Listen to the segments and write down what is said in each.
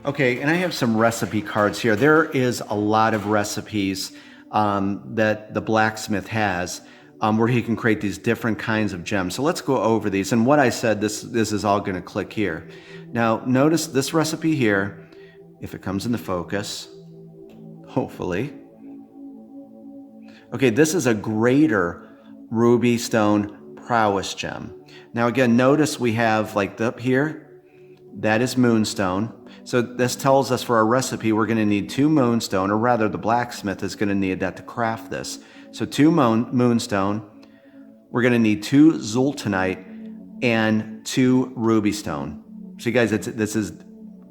Okay, and I have some recipe cards here. There is a lot of recipes that the blacksmith has where he can create these different kinds of gems. So let's go over these. And what I said, this is all going to click here. Now, notice this recipe here, if it comes into focus, hopefully. Okay, this is a greater ruby stone prowess gem. Now again, notice we have like up here, that is moonstone. So this tells us for our recipe, we're going to need 2 moonstone, or rather the blacksmith is going to need that to craft this. So 2 moonstone, we're going to need 2 zultanite, and 2 ruby stone. So you guys, this is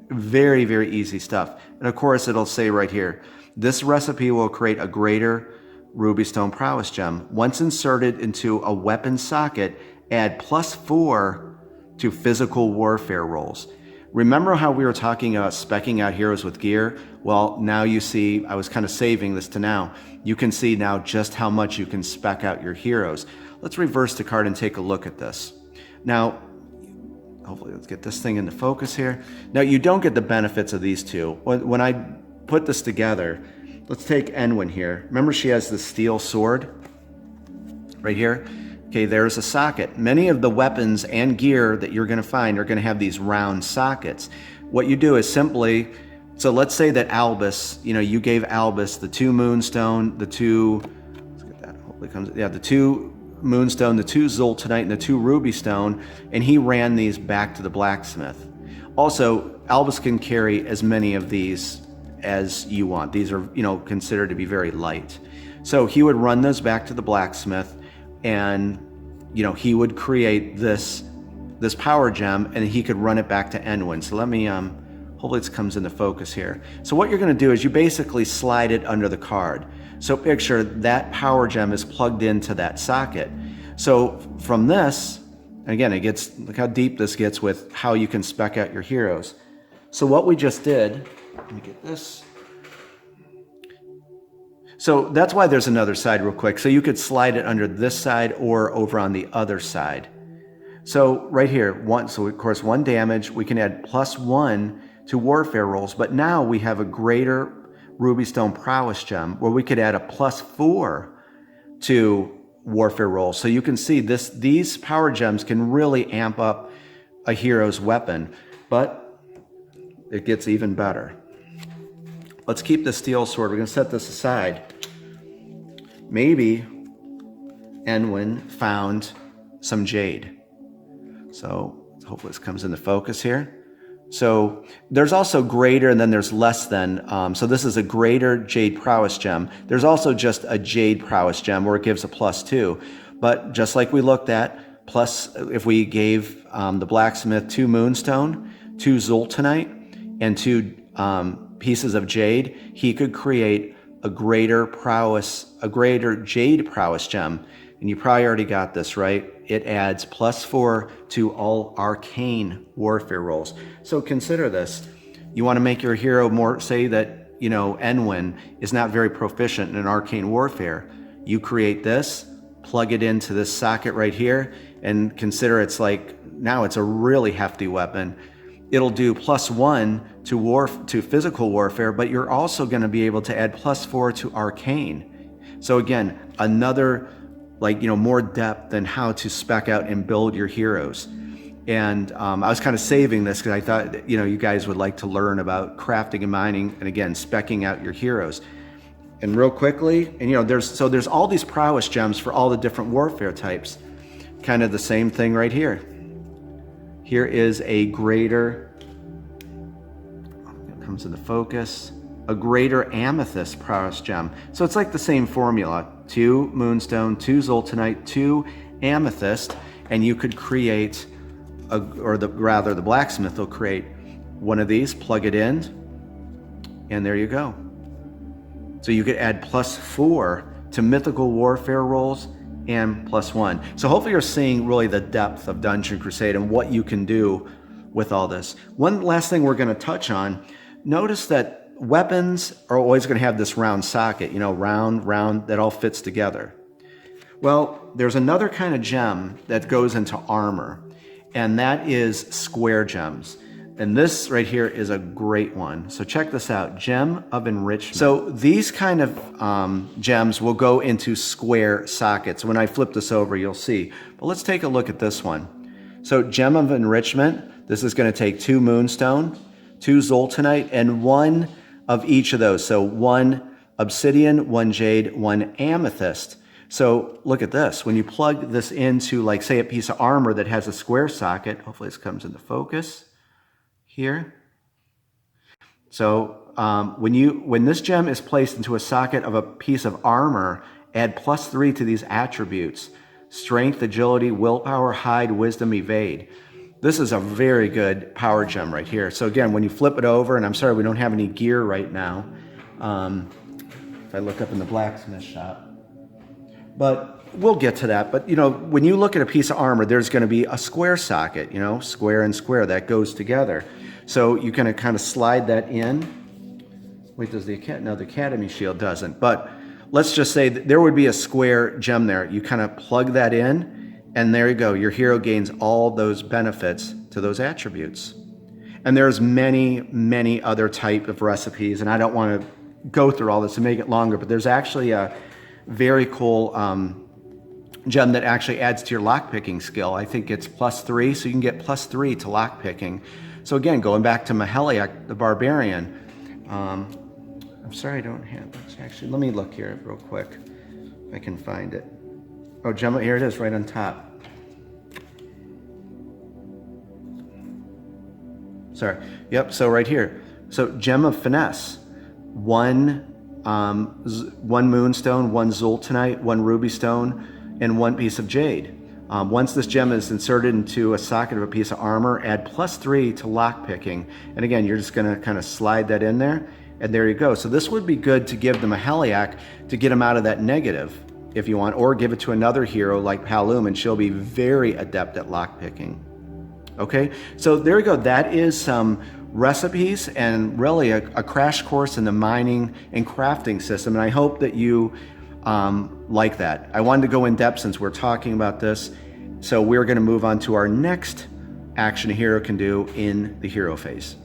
very, very easy stuff. And of course, it'll say right here, this recipe will create a greater ruby stone prowess gem. Once inserted into a weapon socket, add +4 to physical warfare rolls. Remember how we were talking about speccing out heroes with gear? Well, now you see, I was kind of saving this to now. You can see now just how much you can spec out your heroes. Let's reverse the card and take a look at this. Now, hopefully let's get this thing into focus here. Now, you don't get the benefits of these two. When I put this together, let's take Enwyn here. Remember she has the steel sword right here? Okay, there's a socket. Many of the weapons and gear that you're going to find are going to have these round sockets. What you do is simply, so let's say that Albus, you gave Albus the 2 moonstone, the 2, let's get that, hopefully comes, yeah, the 2 moonstone, the 2 zultanite, and the 2 ruby stone, and he ran these back to the blacksmith. Also, Albus can carry as many of these as you want. These are, considered to be very light. So he would run those back to the blacksmith, and he would create this power gem, and he could run it back to Enwyn. So let me hopefully this comes into focus here. So what you're going to do is you basically slide it under the card. So picture that power gem is plugged into that socket. So from this, and again, look how deep this gets with how you can spec out your heroes. So what we just did, let me get this. So that's why there's another side real quick. So you could slide it under this side or over on the other side. So right here, so of course 1 damage, we can add +1 to warfare rolls, but now we have a greater ruby stone prowess gem where we could add a +4 to warfare rolls. So you can see these power gems can really amp up a hero's weapon, but it gets even better. Let's keep the steel sword. We're going to set this aside. Maybe Enwyn found some jade. So hopefully this comes into focus here. So there's also greater, and then there's less than. So this is a greater jade prowess gem. There's also just a jade prowess gem where it gives a +2. But just like we looked at, plus if we gave the blacksmith 2 moonstone, 2 zultanite, and 2 pieces of jade, he could create a greater jade prowess gem. And you probably already got this, right? It adds +4 to all arcane warfare rolls. So consider this. You want to make your hero more, say that, Enwyn is not very proficient in arcane warfare. You create this, plug it into this socket right here, and consider it's like, now it's a really hefty weapon. It'll do +1 to physical warfare, but you're also going to be able to add +4 to arcane. So again, another more depth in how to spec out and build your heroes. And I was kind of saving this because I thought you guys would like to learn about crafting and mining, and again speccing out your heroes. And real quickly, and there's all these prowess gems for all the different warfare types. Kind of the same thing right here. Here is a greater, it comes into focus, a greater amethyst prowess gem. So it's like the same formula, 2 moonstone, 2 zultanite, 2 amethyst, and you could create, the blacksmith will create one of these, plug it in, and there you go. So you could add +4 to mythical warfare rolls and +1. So hopefully you're seeing really the depth of Dungeon Crusade and what you can do with all this. One last thing we're going to touch on, notice that weapons are always going to have this round socket, round, that all fits together. Well, there's another kind of gem that goes into armor, and that is square gems. And this right here is a great one. So check this out, Gem of Enrichment. So these kind of gems will go into square sockets. When I flip this over, you'll see. But let's take a look at this one. So Gem of Enrichment, this is going to take 2 moonstone, 2 zoltanite, and 1 of each of those. So 1 obsidian, 1 jade, 1 amethyst. So look at this. When you plug this into, like, say, a piece of armor that has a square socket, hopefully this comes into focus here. So when this gem is placed into a socket of a piece of armor, add +3 to these attributes: strength, agility, willpower, hide, wisdom, evade. This is a very good power gem right here. So again, when you flip it over, and I'm sorry we don't have any gear right now, if I look up in the blacksmith shop, but we'll get to that. But, you know, when you look at a piece of armor, there's going to be a square socket, you know, square and square, that goes together. So you're going to kind of slide that in. Wait, does the no, the Academy shield doesn't. But let's just say that there would be a square gem there. You kind of plug that in, and there you go. Your hero gains all those benefits to those attributes. And there's many, many other type of recipes, and I don't want to go through all this and make it longer, but there's actually a very cool gem that actually adds to your lockpicking skill. I think it's +3, so you can get +3 to lockpicking. So again, going back to Maheliak, the Barbarian, I'm sorry I don't have this. Actually, let me look here real quick, if I can find it. Oh, gem, here it is, right on top. Sorry, yep, so right here. So Gem of Finesse, 1 moonstone, 1 zoltanite, 1 ruby stone, and 1 piece of jade. Once this gem is inserted into a socket of a piece of armor, add +3 to lockpicking. And again, you're just going to kind of slide that in there, and there you go. So this would be good to give the Maheliak to get him out of that negative, if you want, or give it to another hero like Palum, and she'll be very adept at lockpicking. Okay, so there you go. That is some recipes and really a crash course in the mining and crafting system, and I hope that you like that. I wanted to go in depth since we're talking about this, so we're going to move on to our next action a hero can do in the hero phase.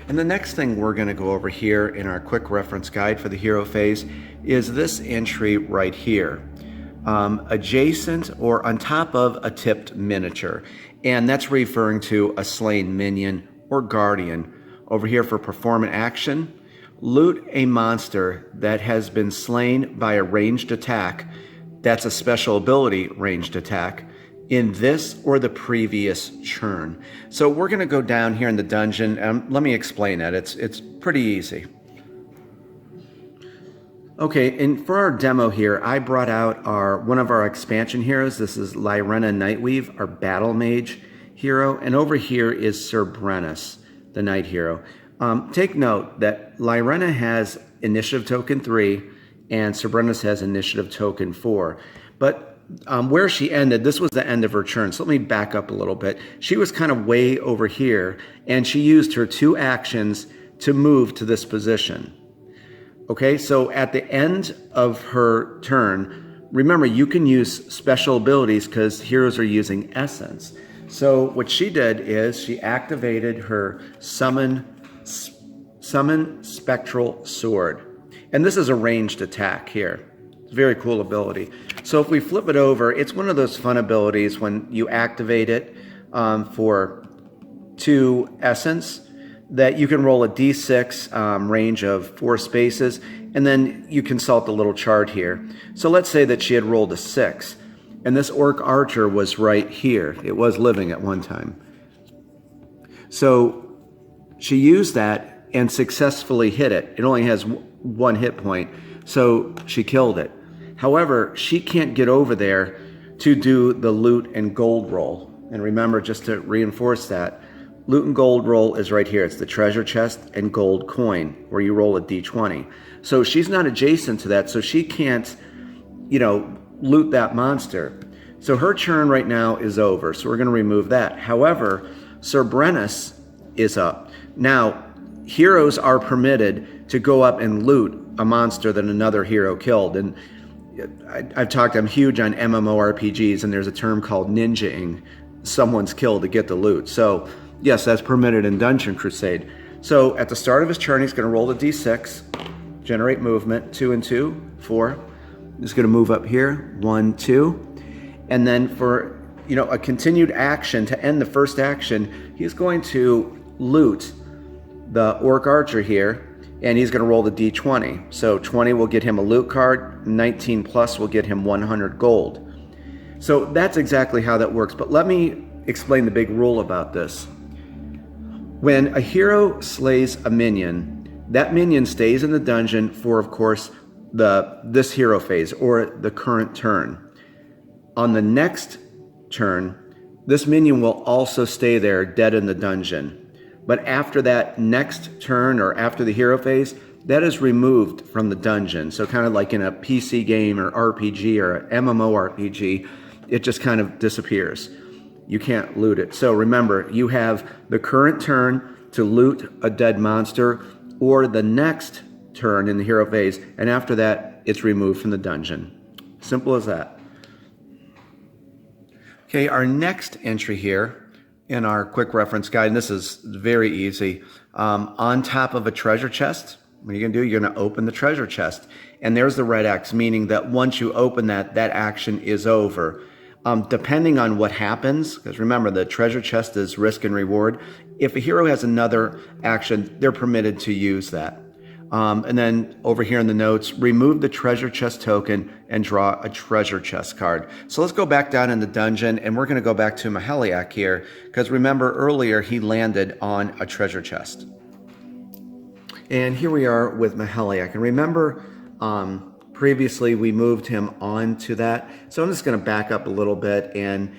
And the next thing we're going to go over here in our quick reference guide for the hero phase is this entry right here, adjacent or on top of a tipped miniature, and that's referring to a slain minion or guardian. Over here for perform an action, loot a monster that has been slain by a ranged attack. That's a special ability ranged attack in this or the previous churn. So we're going to go down here in the dungeon. Let me explain that. It's pretty easy. Okay, and for our demo here, I brought out one of our expansion heroes. This is Lyrena Nightweave, our battle mage hero, and over here is Sir Brennus, the knight hero. Take note that Lyrena has initiative token 3 and Sir Brennus has initiative token 4. But where she ended, this was the end of her turn. So let me back up a little bit. She was kind of way over here, and she used her 2 actions to move to this position. Okay, so at the end of her turn, remember you can use special abilities because heroes are using essence. So what she did is she activated her summon spectral sword. And this is a ranged attack here. It's a very cool ability. So if we flip it over, it's one of those fun abilities when you activate it for 2 essence, that you can roll a d6 range of 4 spaces, and then you consult the little chart here. So let's say that she had rolled a 6, and this orc archer was right here. It was living at one time. So she used that and successfully hit it. It only has 1 hit point, so she killed it. However, she can't get over there to do the loot and gold roll. And remember, just to reinforce that, loot and gold roll is right here. It's the treasure chest and gold coin where you roll a d20. So she's not adjacent to that, so she can't, loot that monster. So her turn right now is over, so we're going to remove that. However, Sir Brennus is up. Now, heroes are permitted to go up and loot a monster that another hero killed. And I'm huge on MMORPGs, and there's a term called ninjaing someone's kill to get the loot. So Yes, that's permitted in Dungeon Crusade. So at the start of his turn, he's going to roll the d6, generate movement, 2 and 2, 4. He's going to move up here, 1, 2. And then for a continued action to end the first action, he's going to loot the Orc Archer here, and he's going to roll the d20. So 20 will get him a loot card, 19 plus will get him 100 gold. So that's exactly how that works. But let me explain the big rule about this. When a hero slays a minion, that minion stays in the dungeon for, of course, this hero phase or the current turn. On the next turn, this minion will also stay there dead in the dungeon. But after that next turn or after the hero phase, that is removed from the dungeon. So kind of like in a PC game or RPG or an MMORPG, it just kind of disappears. You can't loot it. So remember, you have the current turn to loot a dead monster or the next turn in the hero phase, and after that, it's removed from the dungeon. Simple as that. Okay, our next entry here in our quick reference guide, and this is very easy. On top of a treasure chest, what are you going to do? You're going to open the treasure chest. And there's the red X, meaning that once you open that action is over. Depending on what happens, because remember, the treasure chest is risk and reward. If a hero has another action, they're permitted to use that. And then over here in the notes, remove the treasure chest token and draw a treasure chest card. So let's go back down in the dungeon, and we're going to go back to Maheliak here, because remember earlier he landed on a treasure chest. And here we are with Maheliak. And remember, previously we moved him on to that. So I'm just going to back up a little bit. And,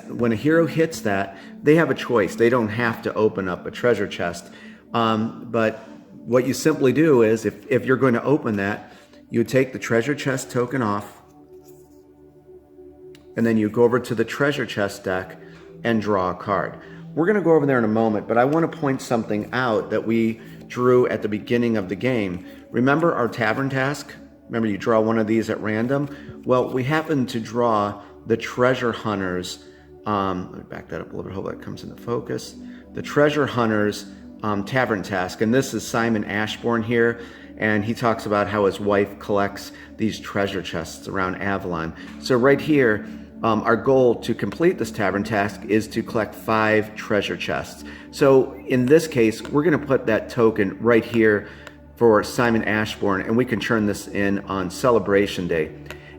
when a hero hits that, they have a choice. They don't have to open up a treasure chest. But what you simply do is, if you're going to open that, you take the treasure chest token off, and then you go over to the treasure chest deck and draw a card. We're going to go over there in a moment, but I want to point something out that we drew at the beginning of the game. Remember our tavern task? Remember you draw one of these at random? Well, we happen to draw the treasure hunters. Let me back that up a little bit. Hope that comes into focus. The treasure hunters tavern task, and this is Simon Ashbourne here, and he talks about how his wife collects these treasure chests around Avalon. So right here, our goal to complete this tavern task is to collect 5 treasure chests. So in this case, we're going to put that token right here for Simon Ashbourne, and we can turn this in on Celebration Day.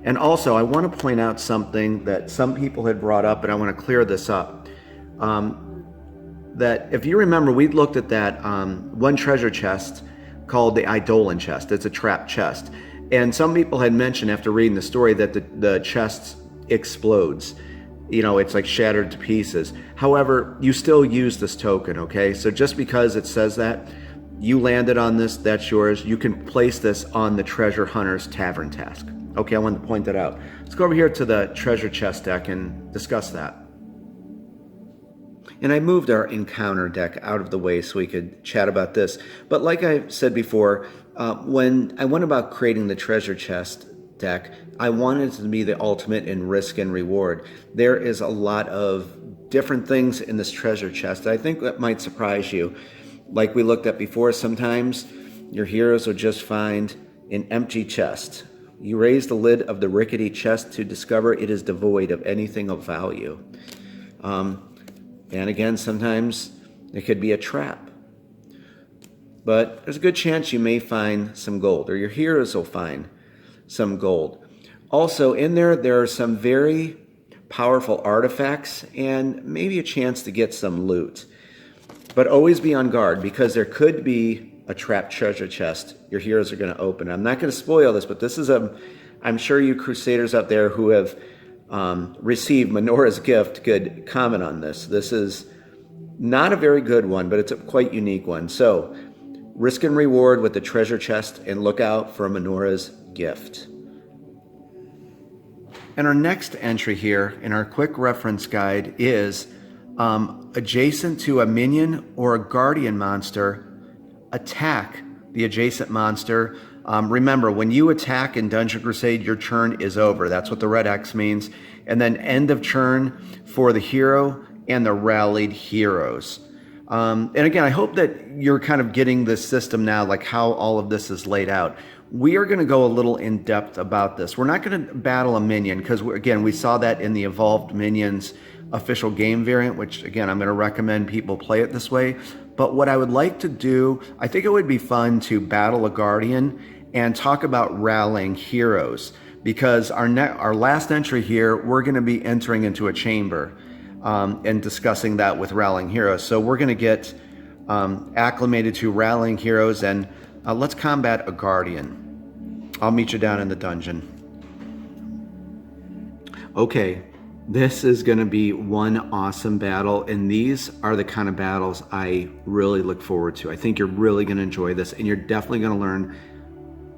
And also, I want to point out something that some people had brought up, and I want to clear this up. That if you remember, we looked at that one treasure chest called the Eidolon chest. It's a trap chest. And some people had mentioned after reading the story that the chest explodes. It's like shattered to pieces. However, you still use this token, okay? So just because it says that, you landed on this, that's yours. You can place this on the Treasure Hunter's Tavern task. Okay, I wanted to point that out. Let's go over here to the treasure chest deck and discuss that. And I moved our encounter deck out of the way so we could chat about this. But like I said before, when I went about creating the treasure chest deck, I wanted it to be the ultimate in risk and reward. There is a lot of different things in this treasure chest that I think that might surprise you. Like we looked at before, sometimes your heroes will just find an empty chest. You raise the lid of the rickety chest to discover it is devoid of anything of value. And again, sometimes it could be a trap. But there's a good chance you may find some gold, or your heroes will find some gold. Also, in there are some very powerful artifacts and maybe a chance to get some loot. But always be on guard, because there could be a trapped treasure chest your heroes are going to open. I'm not going to spoil this, but this is I'm sure you Crusaders out there who have received Menora's gift could comment on this. This is not a very good one, but it's a quite unique one. So, risk and reward with the treasure chest, and look out for Menora's gift. And our next entry here in our quick reference guide is adjacent to a minion or a guardian monster, attack the adjacent monster. Remember, when you attack in Dungeon Crusade, your turn is over. That's what the red X means. And then end of turn for the hero and the rallied heroes. And again, I hope that you're kind of getting this system now, like how all of this is laid out. We are going to go a little in depth about this. We're not going to battle a minion because, again, we saw that in the Evolved Minions official game variant, which, again, I'm going to recommend people play it this way. But what I would like to do, I think it would be fun to battle a Guardian and talk about rallying heroes, because our last entry here, we're going to be entering into a chamber and discussing that with rallying heroes. So we're going to get acclimated to rallying heroes, and let's combat a Guardian. I'll meet you down in the dungeon. Okay, this is going to be one awesome battle, and these are the kind of battles I really look forward to. I think you're really going to enjoy this, and you're definitely going to learn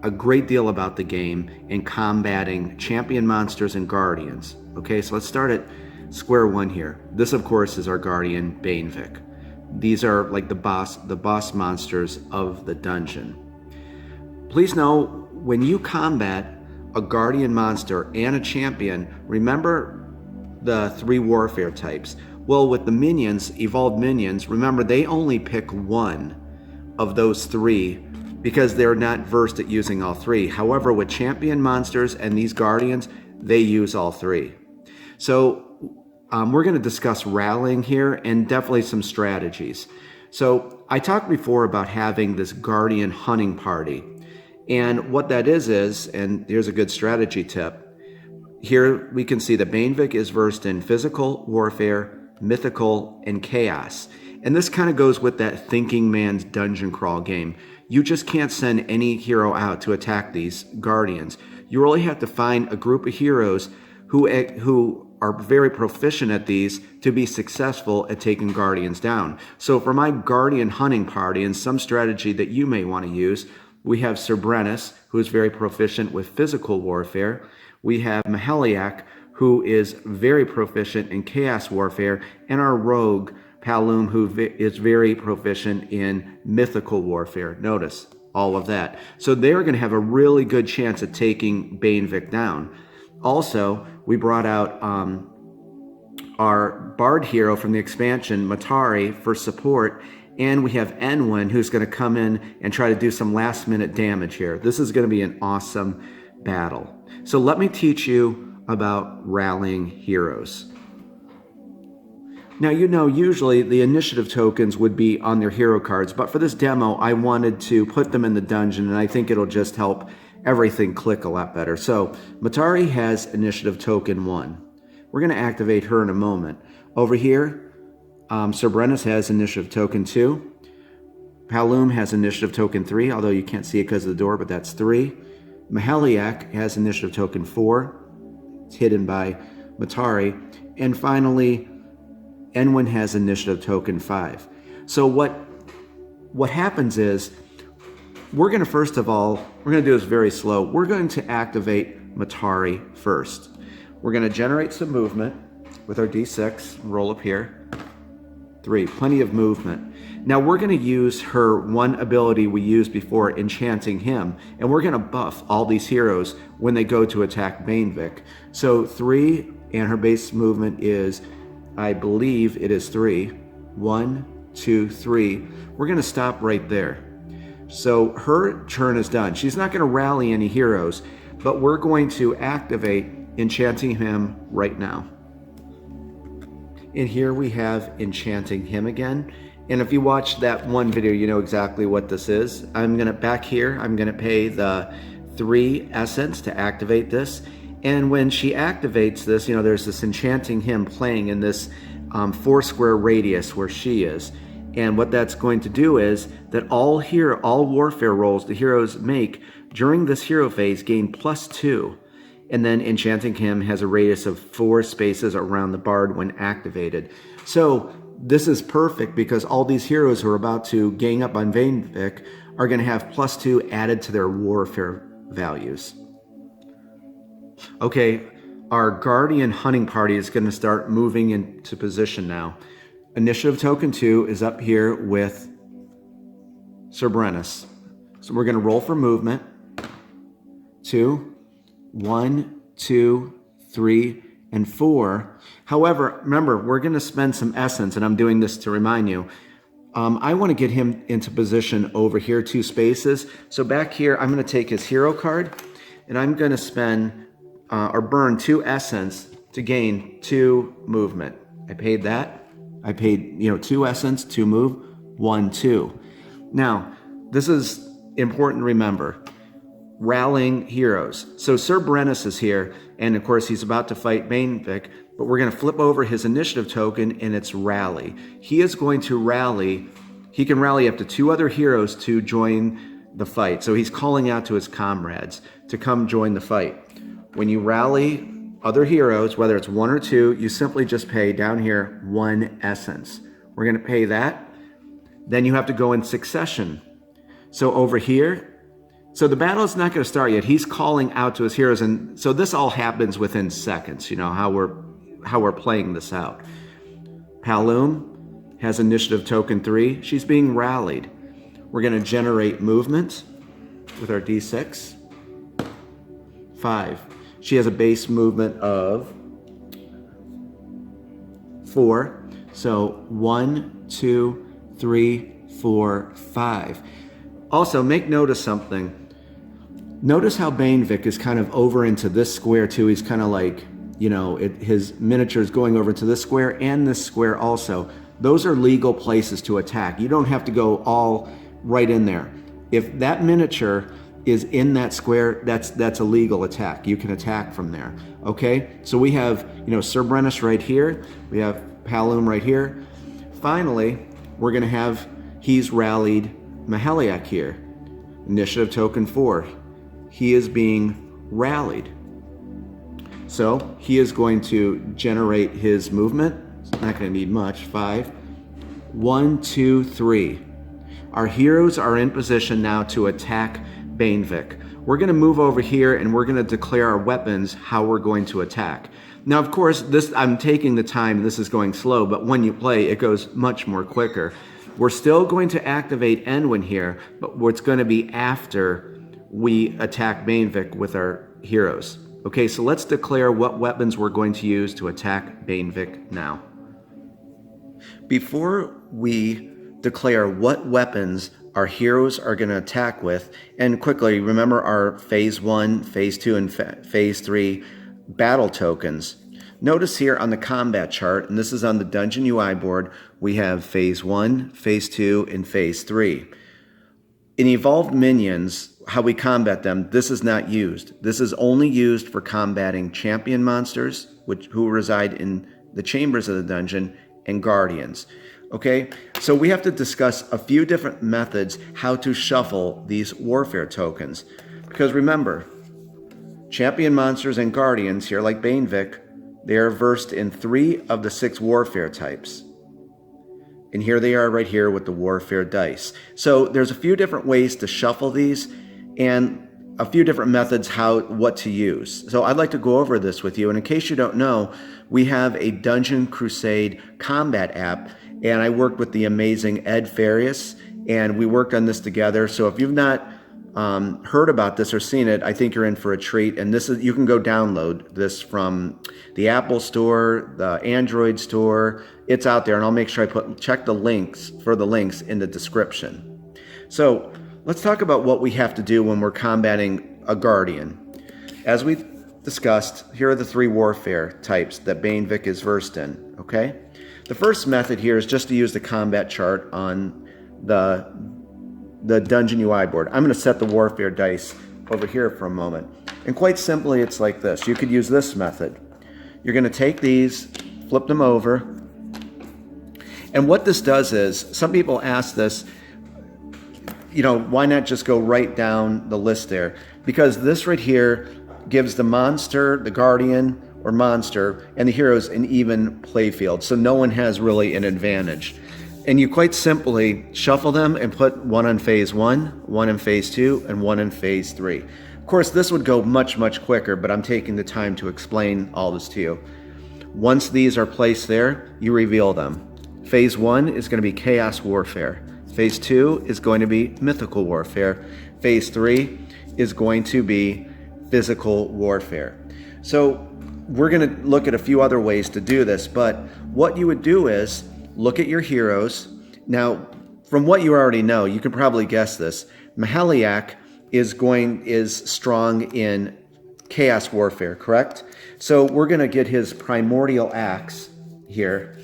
a great deal about the game in combating champion monsters and Guardians. Okay, so let's start at square one here. This, of course, is our Guardian Banevik. These are like the boss monsters of the dungeon. Please know, when you combat a Guardian monster and a champion, remember the 3 warfare types. Well, with the minions, evolved minions, remember they only pick one of those 3 because they're not versed at using all 3. However, with champion monsters and these Guardians, they use all 3. So we're going to discuss rallying here and definitely some strategies. So I talked before about having this Guardian hunting party. And what that is, and here's a good strategy tip. Here we can see that Banevik is versed in physical warfare, mythical, and chaos. And this kind of goes with that thinking man's dungeon crawl game. You just can't send any hero out to attack these Guardians. You really have to find a group of heroes who are very proficient at these to be successful at taking Guardians down. So for my Guardian hunting party, and some strategy that you may want to use, we have Cerbrenus, who is very proficient with physical warfare. We have Maheliak, who is very proficient in chaos warfare, and our rogue, Palum, who is very proficient in mythical warfare. Notice all of that. So they're going to have a really good chance at taking Banevik down. Also, we brought out our Bard hero from the expansion, Matari, for support. And we have Enwin, who's going to come in and try to do some last-minute damage here. This is going to be an awesome battle. So let me teach you about rallying heroes. Now, you know, usually the initiative tokens would be on their hero cards, but for this demo, I wanted to put them in the dungeon, and I think it'll just help everything click a lot better. So Matari has initiative token 1. We're going to activate her in a moment. Over here, Cerbrenus has initiative token 2. Palum has initiative token 3, although you can't see it because of the door, but that's 3. Maheliak has initiative token 4. It's hidden by Matari. And finally, Enwin has initiative token 5. So what happens is, we're going to, first of all, we're going to do this very slow. We're going to activate Matari first. We're going to generate some movement with our D6, roll up here. 3, plenty of movement. Now we're going to use her one ability we used before, Enchanting Him, and we're going to buff all these heroes when they go to attack Banevik. So 3, and her base movement is, I believe it is 3. 1, 2, 3. We're going to stop right there. So her turn is done. She's not going to rally any heroes, but we're going to activate Enchanting Him right now. And here we have Enchanting Him again. And if you watched that one video, you know exactly what this is. I'm going to pay the 3 essence to activate this. And when she activates this, you know, there's this Enchanting Him playing in this 4 square radius where she is. And what that's going to do is that all warfare rolls the heroes make during this hero phase gain +2. And then Enchanting Him has a radius of 4 spaces around the bard when activated. So this is perfect because all these heroes who are about to gang up on Banevik are going to have +2 added to their warfare values. Okay, our Guardian hunting party is going to start moving into position now. Initiative token 2 is up here with Cerbrenus. So we're going to roll for movement. 2, 1, 2, 3, and 4. However, remember, we're going to spend some essence, and I'm doing this to remind you. I want to get him into position over here 2 spaces. So back here, I'm going to take his hero card, and I'm going to spend or burn 2 essence to gain 2 movement. I paid that. I paid 2 essence, 2 move, 1, 2. Now, this is important to remember. Rallying heroes. So Sir Brennus is here, and of course he's about to fight Bainvik, but we're going to flip over his initiative token, and it's rally. He is going to rally. He can rally up to 2 other heroes to join the fight. So he's calling out to his comrades to come join the fight. When you rally other heroes, whether it's 1 or 2, you simply just pay down here 1 essence. We're going to pay that. Then you have to go in succession. So over here, so the battle is not going to start yet. He's calling out to his heroes, and so this all happens within seconds. How we're playing this out. Palum has initiative token 3. She's being rallied. We're going to generate movement with our D6. 5. She has a base movement of 4. So 1, 2, 3, 4, 5. Also, make note of something. Notice how Bainvik is kind of over into this square too. He's kind of like, his miniature is going over to this square and this square also. Those are legal places to attack. You don't have to go all right in there. If that miniature is in that square, that's a legal attack. You can attack from there. Okay? So we have, Sir Brennus right here. We have Palum right here. Finally, we're going to have, he's rallied Maheliak here. Initiative token 4. He is being rallied. So he is going to generate his movement. It's not going to need much. 5. 1, 2, 3. Our heroes are in position now to attack Bainvik. We're going to move over here and we're going to declare our weapons, how we're going to attack. Now, of course, I'm taking the time. This is going slow, but when you play, it goes much more quicker. We're still going to activate Enwin here, but it's going to be after we attack Bainvik with our heroes. Okay, so let's declare what weapons we're going to use to attack Bainvik now. Before we declare what weapons our heroes are going to attack with, and quickly remember our phase 1, phase 2, and phase 3 battle tokens. Notice here on the combat chart, and this is on the Dungeon UI board, we have phase 1, phase 2, and phase 3. In evolved minions, how we combat them, this is not used. This is only used for combating champion monsters, who reside in the chambers of the dungeon, and guardians. Okay, so we have to discuss a few different methods how to shuffle these warfare tokens. Because remember, champion monsters and guardians here, like Bainvik, they are versed in 3 of the 6 warfare types. And here they are right here with the warfare dice. So there's a few different ways to shuffle these and a few different methods what to use. So I'd like to go over this with you. And in case you don't know, we have a Dungeon Crusade combat app, and I worked with the amazing Ed Farias, and we worked on this together. So if you've not heard about this or seen it, I think you're in for a treat. And you can go download this from the Apple Store, the Android Store. It's out there, and I'll make sure I check the links in the description. So let's talk about what we have to do when we're combating a guardian. As we discussed, here are the 3 warfare types that Bainvik is versed in. Okay, the first method here is just to use the combat chart on the Dungeon UI board. I'm going to set the warfare dice over here for a moment. And quite simply, it's like this. You could use this method. You're going to take these, flip them over. And what this does is, some people ask this, why not just go right down the list there? Because this right here gives the monster, the guardian, or monster, and the heroes an even playfield. So no one has really an advantage. And you quite simply shuffle them and put 1 on phase 1, 1 in phase 2, and 1 in phase 3. Of course, this would go much, much quicker, but I'm taking the time to explain all this to you. Once these are placed there, you reveal them. Phase 1 is going to be Chaos Warfare. Phase 2 is going to be Mythical Warfare. Phase 3 is going to be Physical Warfare. So we're going to look at a few other ways to do this, but what you would do is look at your heroes. Now, from what you already know, you can probably guess this. Mahaliak is strong in Chaos Warfare, correct? So we're going to get his Primordial Axe here.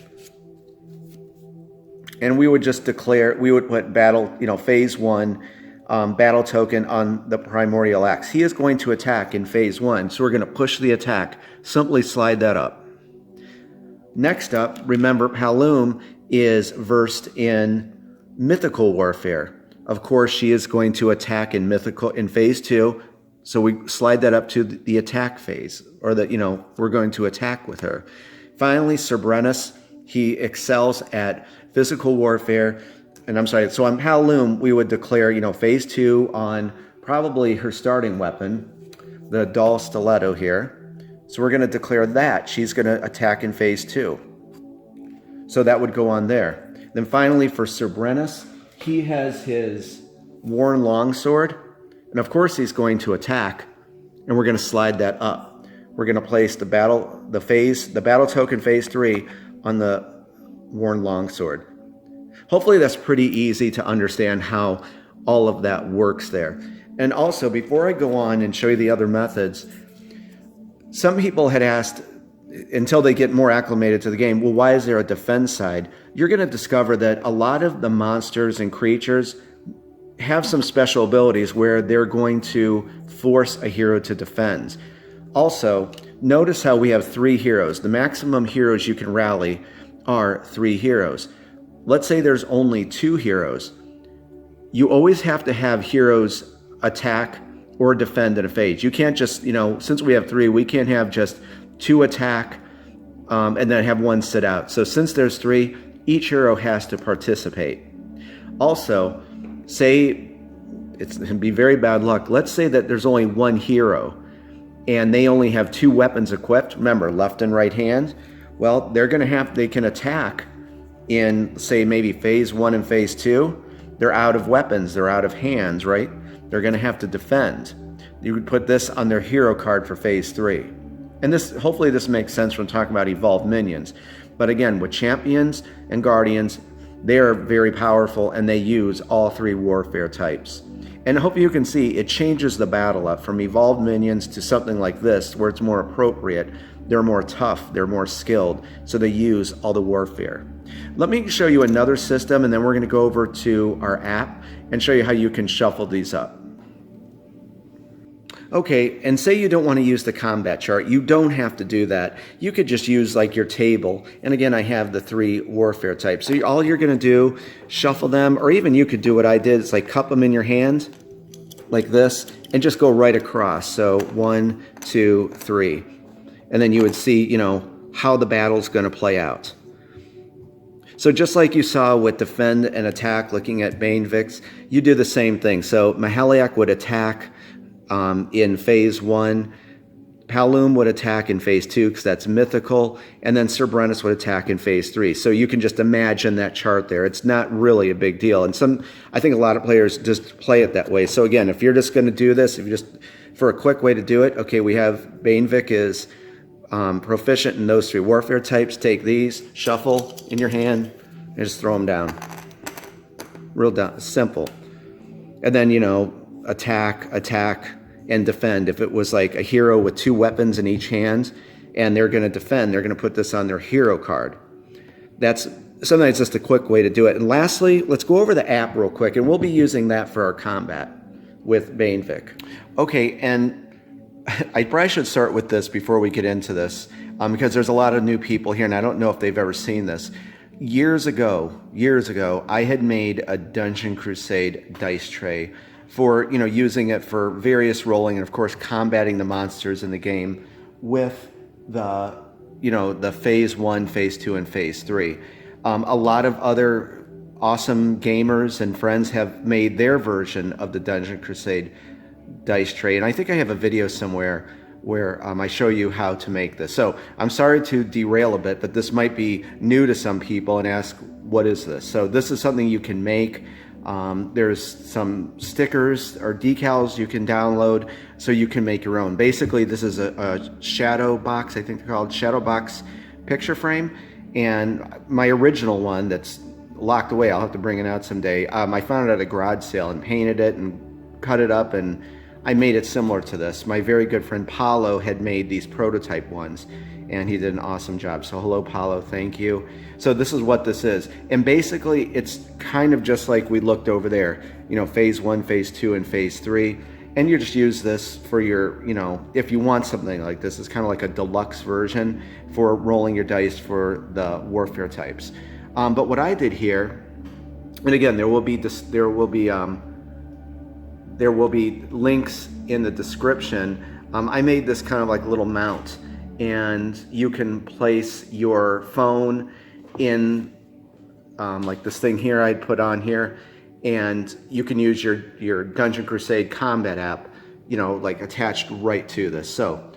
And we would just declare, we would put battle, phase 1, battle token on the Primordial Axe. He is going to attack in phase 1, so we're going to push the attack. Simply slide that up. Next up, remember, Halum is versed in Mythical Warfare. Of course, she is going to attack in phase 2, so we slide that up to the attack phase, or we're going to attack with her. Finally, Cerbrenus, he excels at physical warfare, and I'm sorry, so on Halum, we would declare, phase 2 on probably her starting weapon, the dull stiletto here. So we're going to declare that she's going to attack in phase 2. So that would go on there. Then finally for Cerbrenus, he has his worn longsword, and of course he's going to attack, and we're going to slide that up. We're going to place the battle token phase 3 on the worn longsword. Hopefully that's pretty easy to understand how all of that works there. And also, before I go on and show you the other methods, some people had asked, until they get more acclimated to the game, well, why is there a defense side? You're going to discover that a lot of the monsters and creatures have some special abilities where they're going to force a hero to defend. Also, notice how we have 3 heroes. The maximum heroes you can rally are 3 heroes. Let's say there's only 2 heroes. You always have to have heroes attack or defend in a phase. You can't just, since we have 3, we can't have just 2 attack and then have 1 sit out. So since there's 3, each hero has to participate. Also, say it'd be very bad luck. Let's say that there's only 1 hero and they only have 2 weapons equipped. Remember, left and right hand. Well, they can attack in, say, maybe phase 1 and phase 2. They're out of weapons, they're out of hands, right? They're going to have to defend. You would put this on their hero card for phase 3. And hopefully this makes sense when talking about evolved minions. But again, with champions and guardians, they are very powerful and they use all 3 warfare types. And I hope you can see it changes the battle up from evolved minions to something like this, where it's more appropriate. They're more tough, they're more skilled, so they use all the warfare. Let me show you another system, and then we're going to go over to our app and show you how you can shuffle these up. Okay, and say you don't want to use the combat chart. You don't have to do that. You could just use like your table. And again, I have the 3 warfare types. So all you're going to do, shuffle them, or even you could do what I did. It's like cup them in your hand like this and just go right across. So 1, 2, 3. And then you would see, how the battle's going to play out. So just like you saw with defend and attack, looking at Bane Vix, you do the same thing. So Mahaliak would attack in phase 1, Halum would attack in phase 2 because that's mythical, and then Cerbrenus would attack in phase 3. So you can just imagine that chart there. It's not really a big deal, and I think a lot of players just play it that way. So again, if you're just going to do this, for a quick way to do it, okay, we have Banevik is proficient in those 3 warfare types. Take these, shuffle in your hand, and just throw them down. Simple. And then, attack, and defend. If it was like a hero with 2 weapons in each hand and they're going to defend, they're going to put this on their hero card. That's sometimes just a quick way to do it. And lastly, let's go over the app real quick, and we'll be using that for our combat with Banevik. Okay, and I probably should start with this before we get into this, because there's a lot of new people here, and I don't know if they've ever seen this. Years ago, I had made a Dungeon Crusade dice tray for, using it for various rolling and, of course, combating the monsters in the game with the phase 1, phase 2, and phase 3. A lot of other awesome gamers and friends have made their version of the Dungeon Crusade dice tray, and I think I have a video somewhere where I show you how to make this. So I'm sorry to derail a bit, but this might be new to some people and ask, what is this? So this is something you can make. There's some stickers or decals you can download so you can make your own. Basically, this is a shadow box, I think they're called shadow box picture frame. And my original one that's locked away, I'll have to bring it out someday. I found it at a garage sale and painted it and cut it up, and I made it similar to this. My very good friend Paulo had made these prototype ones, and he did an awesome job. So hello, Paulo, thank you. So this is what this is. And basically, it's kind of just like we looked over there, you know, phase 1, phase 2, and phase 3. And you just use this for your, you know, if you want something like this, it's kind of like a deluxe version for rolling your dice for the warfare types. But what I did here, and again, there will be links in the description. I made this kind of like a little mount, and you can place your phone in like this thing here I'd put on here, and you can use your Dungeon Crusade combat app, you know, like attached right to this. So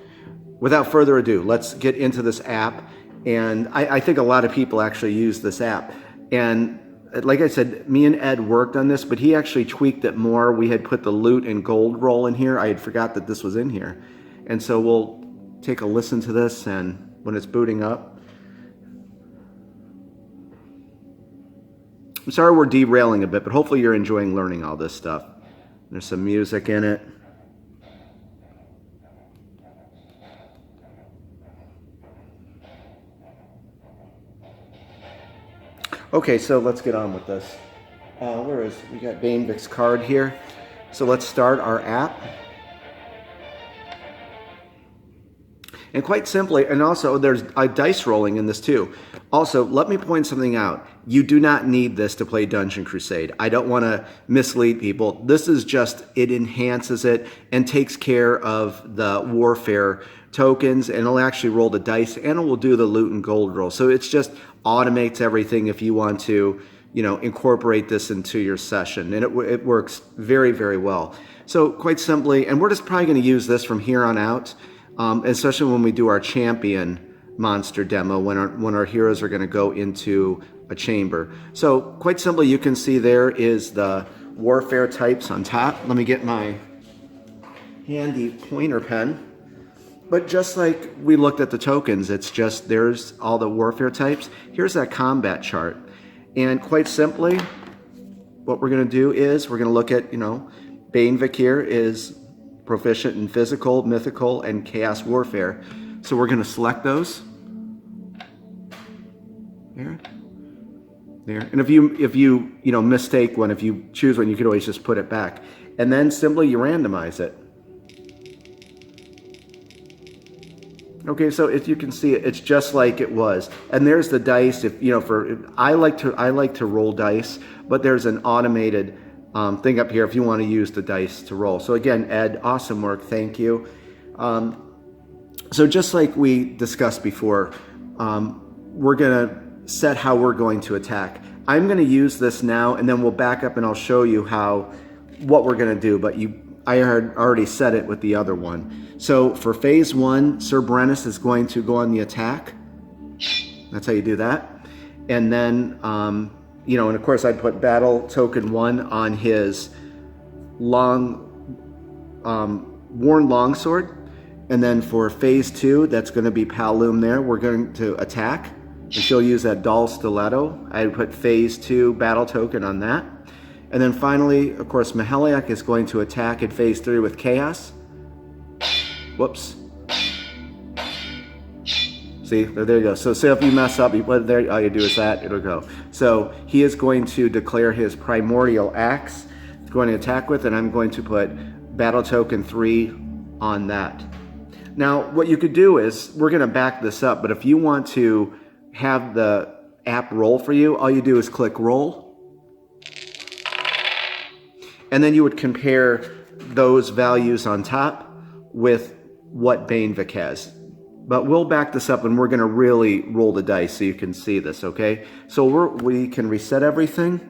without further ado, let's get into this app. And I think a lot of people actually use this app. And like I said, me and Ed worked on this, but he actually tweaked it more. We had put the loot and gold roll in here. I had forgot that this was in here. And so we'll take a listen to this, and when it's booting up. I'm sorry we're derailing a bit, but hopefully you're enjoying learning all this stuff. There's some music in it. Okay, so let's get on with this. We got Bainvik's card here. So let's start our app. And quite simply, and also there's a dice rolling in this too. Also, let me point something out. You do not need this to play Dungeon Crusade. I don't want to mislead people. This is just, it enhances it and takes care of the warfare tokens, and it'll actually roll the dice, and it will do the loot and gold roll. So it's just automates everything if you want to, you know, incorporate this into your session, and it works very, very well. So quite simply, and we're just probably going to use this from here on out, especially when we do our champion monster demo, when our heroes are going to go into a chamber. So quite simply, you can see there is the warfare types on top. Let me get my handy pointer pen. But just like we looked at the tokens, it's just, there's all the warfare types. Here's that combat chart. And quite simply, what we're going to do is we're going to look at, you know, Bainvik here is proficient in physical, mythical, and chaos warfare. So we're going to select those. There. And if you mistake one, if you choose one, you could always just put it back. And then simply you randomize it. Okay, so if you can see it, it's just like it was. And there's the dice. If you know, I like to roll dice, but there's an automated thing up here if you want to use the dice to roll. So again, Ed, awesome work, thank you. So just like we discussed before, we're gonna set how we're going to attack. I'm gonna use this now, and then we'll back up and I'll show you what we're gonna do. But I had already said it with the other one. So for phase 1, Sir Brennus is going to go on the attack. That's how you do that. And then, you know, and of course I'd put battle token 1 on his worn longsword. And then for phase 2, that's going to be Palum there. We're going to attack. And she'll use that dull stiletto. I'd put phase 2 battle token on that. And then finally, of course, Maheliak is going to attack at phase 3 with Chaos. Whoops. See, there you go. So say if you mess up, there, all you do is that, it'll go. So he is going to declare his primordial axe, going to attack with, and I'm going to put battle token 3 on that. Now, what you could do is, we're going to back this up, but if you want to have the app roll for you, all you do is click roll. And then you would compare those values on top with what Bainvik has. But we'll back this up and we're going to really roll the dice so you can see this, okay? So we can reset everything.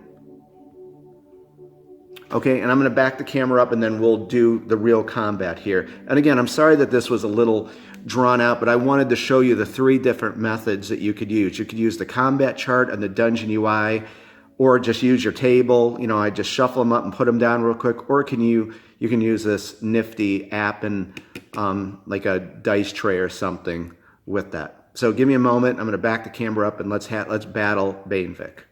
Okay, and I'm going to back the camera up and then we'll do the real combat here. And again, I'm sorry that this was a little drawn out, but I wanted to show you the 3 different methods that you could use. You could use the combat chart and the dungeon UI, or just use your table. You know, I just shuffle them up and put them down real quick. Or you can use this nifty app and like a dice tray or something with that. So give me a moment. I'm going to back the camera up and let's battle Banevic.